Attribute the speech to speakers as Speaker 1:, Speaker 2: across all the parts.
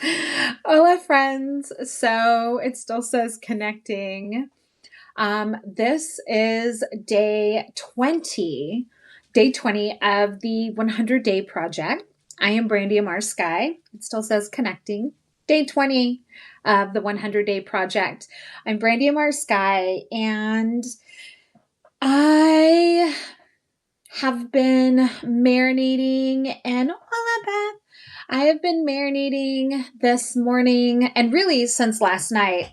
Speaker 1: Hola, friends. So it still says connecting. This is day 20 of the 100 Day Project. I am Brandy Amar Sky. It still says connecting. Day 20 of the 100 Day Project. I'm Brandy Amar Sky, and I have been marinating and hola, Beth. I have been marinating this morning and really since last night.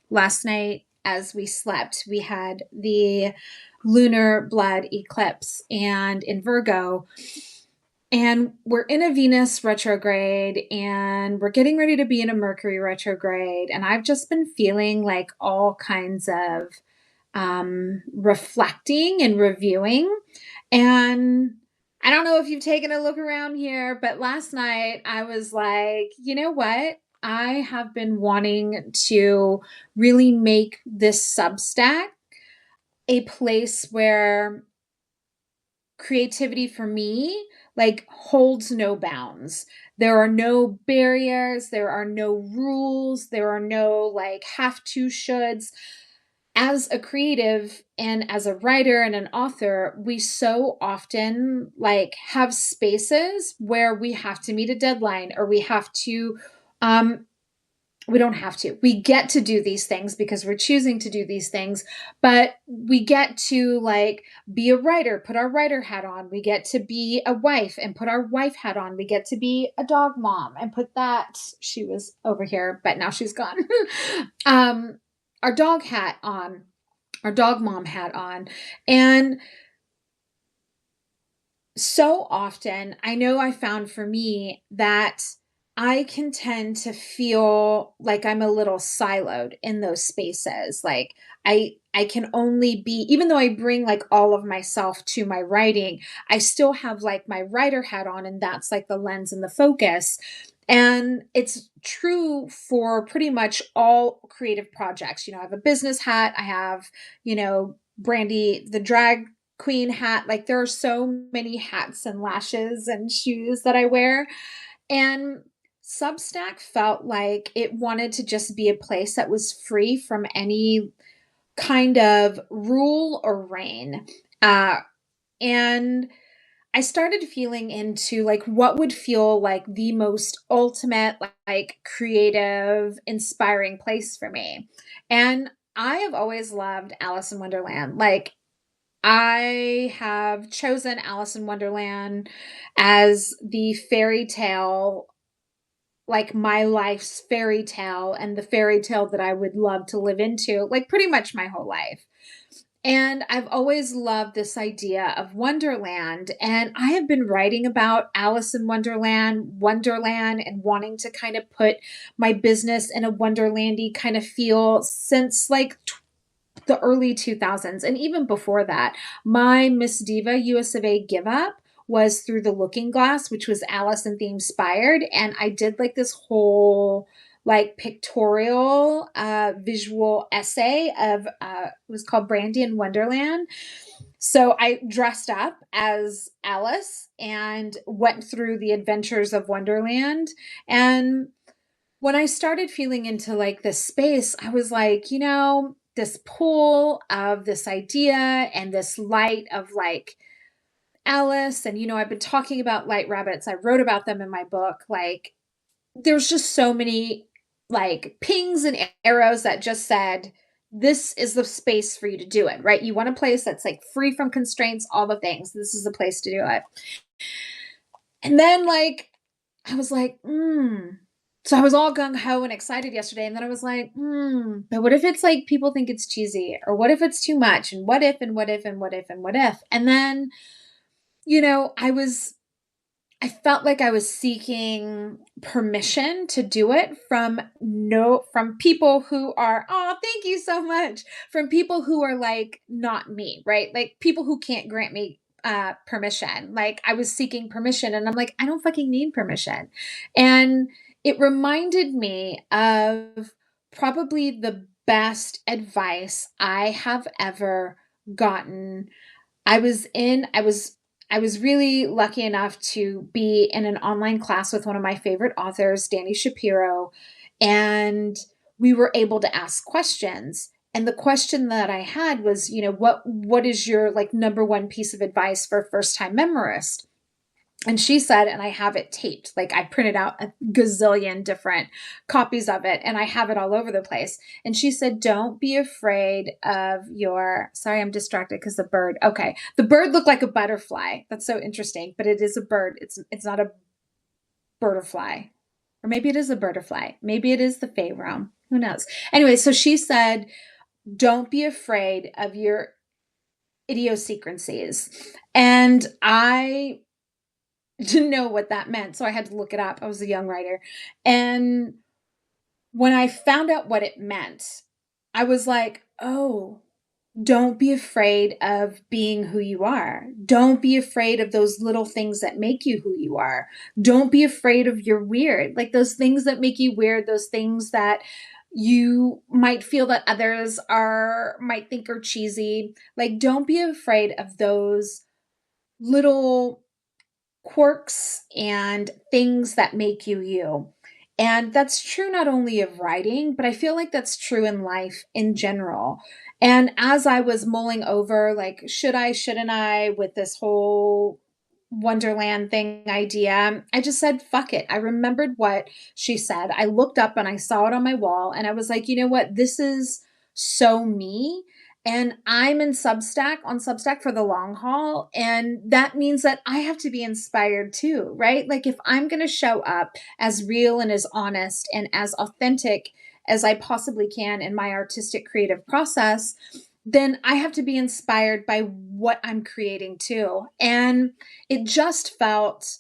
Speaker 1: Last night, as we slept, we had the lunar blood eclipse and in Virgo, and we're in a Venus retrograde and we're getting ready to be in a Mercury retrograde. And I've just been feeling like all kinds of reflecting and reviewing. And I don't know if you've taken a look around here, but last night I was like, you know what? I have been wanting to really make this Substack a place where creativity for me like holds no bounds. There are no barriers, there are no rules, there are no like have to shoulds. As a creative and as a writer and an author, we so often like have spaces where we have to meet a deadline or um we don't have to. We get to do these things because we're choosing to do these things, but we get to like be a writer, put our writer hat on. We get to be a wife and put our wife hat on. We get to be a dog mom and put that, she was over here, but now she's gone. um, our dog hat on, our dog mom hat on. And so often, I know I found for me that I can tend to feel like I'm a little siloed in those spaces. Like I can only be, even though I bring like all of myself to my writing, I still have like my writer hat on, and that's like the lens and the focus. And it's true for pretty much all creative projects. You know, I have a business hat, I have, Brandy the drag queen hat. Like there are so many hats and lashes and shoes that I wear. And Substack felt like it wanted to just be a place that was free from any kind of rule or reign. And I started feeling into like what would feel like the most ultimate, like creative, inspiring place for me. And I have always loved Alice in Wonderland. Like I have chosen Alice in Wonderland as the fairy tale, like my life's fairy tale and the fairy tale that I would love to live into, like pretty much my whole life. And I've always loved this idea of Wonderland. And I have been writing about Alice in Wonderland, and wanting to kind of put my business in a Wonderlandy kind of feel since like the early 2000s. And even before that, my Miss Diva US of A give up was through the Looking Glass, which was Allison theme inspired. And I did like this whole like pictorial visual essay of it was called Brandy in Wonderland. So I dressed up as Alice and went through the adventures of Wonderland. And when I started feeling into like this space, I was like, this pull of this idea and this light of like Alice. And, I've been talking about light rabbits. I wrote about them in my book. Like, there's just so many like pings and arrows that just said, this is the space for you to do it, right? You want a place that's like free from constraints, all the things. This is the place to do it. And then, like, I was like, So I was all gung ho and excited yesterday. And then I was like, but what if it's like people think it's cheesy? Or what if it's too much? And what if, and what if, and what if, and what if? And then, I felt like I was seeking permission to do it from people who are, oh, thank you so much. From people who are like not me, right? Like people who can't grant me permission. Like I was seeking permission and I'm like, I don't fucking need permission. And it reminded me of probably the best advice I have ever gotten. I was I was really lucky enough to be in an online class with one of my favorite authors, Danny Shapiro, and we were able to ask questions. And the question that I had was, what is your like number one piece of advice for a first time memorist? And she said, and I have it taped, like I printed out a gazillion different copies of it and I have it all over the place. And she said, don't be afraid of sorry, I'm distracted because okay. The bird looked like a butterfly. That's so interesting, but it is a bird. It's not a birdfly. Or maybe it is a birdfly. Maybe it is the Fae realm. Who knows? Anyway, so she said, don't be afraid of your idiosyncrasies. And I didn't know what that meant, so I had to look it up. I was a young writer. And when I found out what it meant, I was like, oh, don't be afraid of being who you are. Don't be afraid of those little things that make you who you are. Don't be afraid of your weird, like those things that make you weird, those things that you might feel that others might think are cheesy. Like, don't be afraid of those little quirks and things that make you you. And that's true not only of writing, but I feel like that's true in life in general. And as I was mulling over, like, should I, shouldn't I, with this whole Wonderland thing idea, I just said, fuck it. I remembered what she said. I looked up and I saw it on my wall and I was like, you know what? This is so me. And I'm in on Substack for the long haul. And that means that I have to be inspired too, right? Like if I'm going to show up as real and as honest and as authentic as I possibly can in my artistic creative process, then I have to be inspired by what I'm creating too. And it just felt,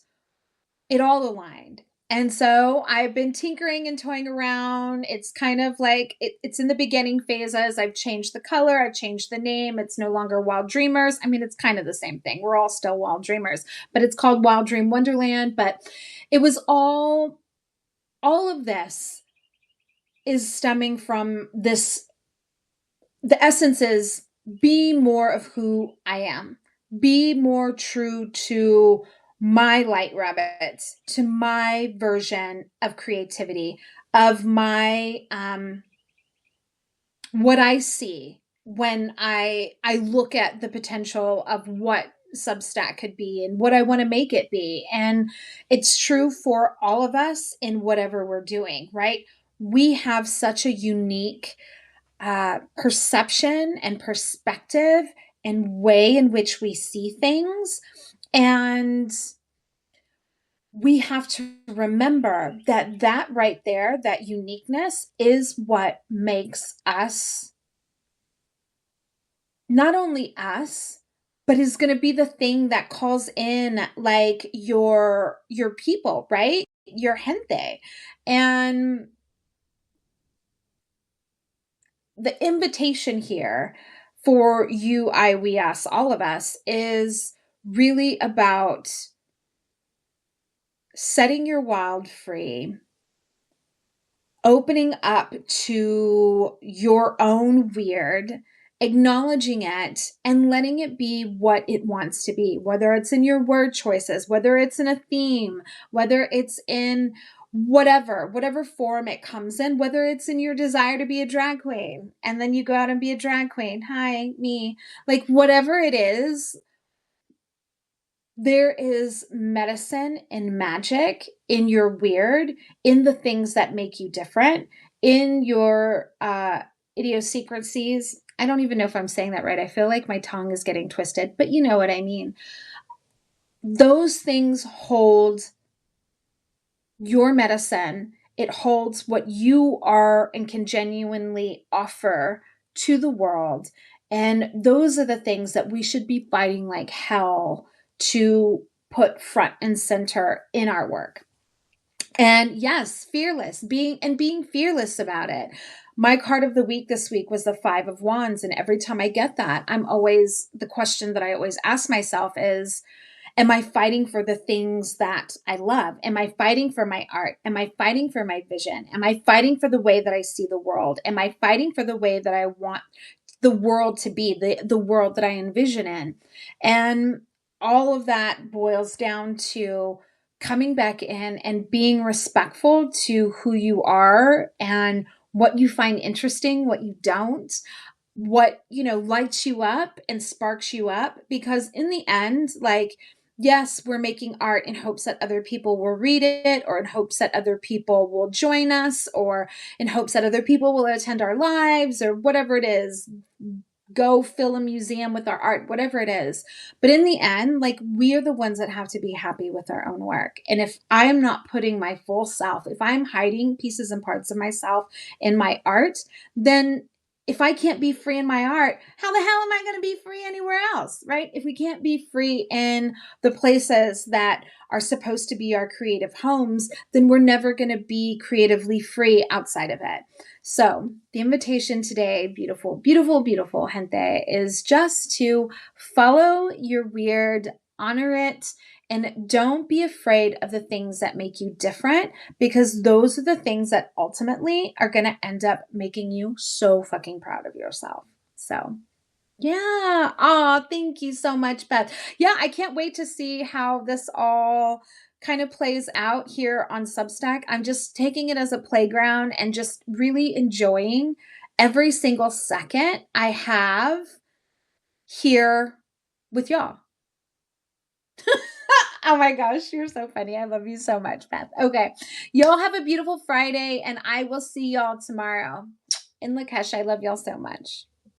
Speaker 1: it all aligned. And so I've been tinkering and toying around. It's kind of like it's in the beginning phases. I've changed the color, I've changed the name. It's no longer Wild Dreamers. I mean, it's kind of the same thing. We're all still Wild Dreamers, but it's called Wild Dream Wonderland. But it was all of this is stemming from this. The essence is be more of who I am, be more true to my light rabbits, to my version of creativity, of my what I see when I look at the potential of what Substack could be and what I want to make it be. And it's true for all of us in whatever we're doing, right? We have such a unique perception and perspective and way in which we see things. And we have to remember that right there, that uniqueness is what makes us not only us, but is going to be the thing that calls in like your people, right? Your gente. And the invitation here for you, I, we, us, all of us is really about setting your wild free, opening up to your own weird, acknowledging it and letting it be what it wants to be, whether it's in your word choices, whether it's in a theme, whether it's in whatever form it comes in, whether it's in your desire to be a drag queen and then you go out and be a drag queen. Hi, me. Like whatever it is, there is medicine and magic in your weird, in the things that make you different, in your idiosyncrasies. I don't even know if I'm saying that right. I feel like my tongue is getting twisted, but you know what I mean. Those things hold your medicine. It holds what you are and can genuinely offer to the world. And those are the things that we should be fighting like hell to put front and center in our work. And yes, being fearless about it. My card of the week this week was the 5 of Wands. And every time I get that, the question that I always ask myself is, am I fighting for the things that I love? Am I fighting for my art? Am I fighting for my vision? Am I fighting for the way that I see the world? Am I fighting for the way that I want the world to be, the world that I envision in? And all of that boils down to coming back in and being respectful to who you are and what you find interesting, what you don't, what, lights you up and sparks you up. Because in the end, like, yes, we're making art in hopes that other people will read it, or in hopes that other people will join us, or in hopes that other people will attend our lives, or whatever it is, go fill a museum with our art, whatever it is. But in the end, like, we are the ones that have to be happy with our own work. And if I am not putting my full self, if I'm hiding pieces and parts of myself in my art, then if I can't be free in my art, how the hell am I going to be free anywhere else, right? If we can't be free in the places that are supposed to be our creative homes, then we're never going to be creatively free outside of it. So, the invitation today, beautiful, beautiful, beautiful gente, is just to follow your weird, honor it, and don't be afraid of the things that make you different, because those are the things that ultimately are going to end up making you so fucking proud of yourself. So, yeah. Oh, thank you so much, Beth. Yeah, I can't wait to see how this all kind of plays out here on Substack. I'm just taking it as a playground and just really enjoying every single second I have here with y'all. Oh my gosh, you're so funny. I love you so much, Beth. Okay. Y'all have a beautiful Friday, and I will see y'all tomorrow. In Lakesh, I love y'all so much.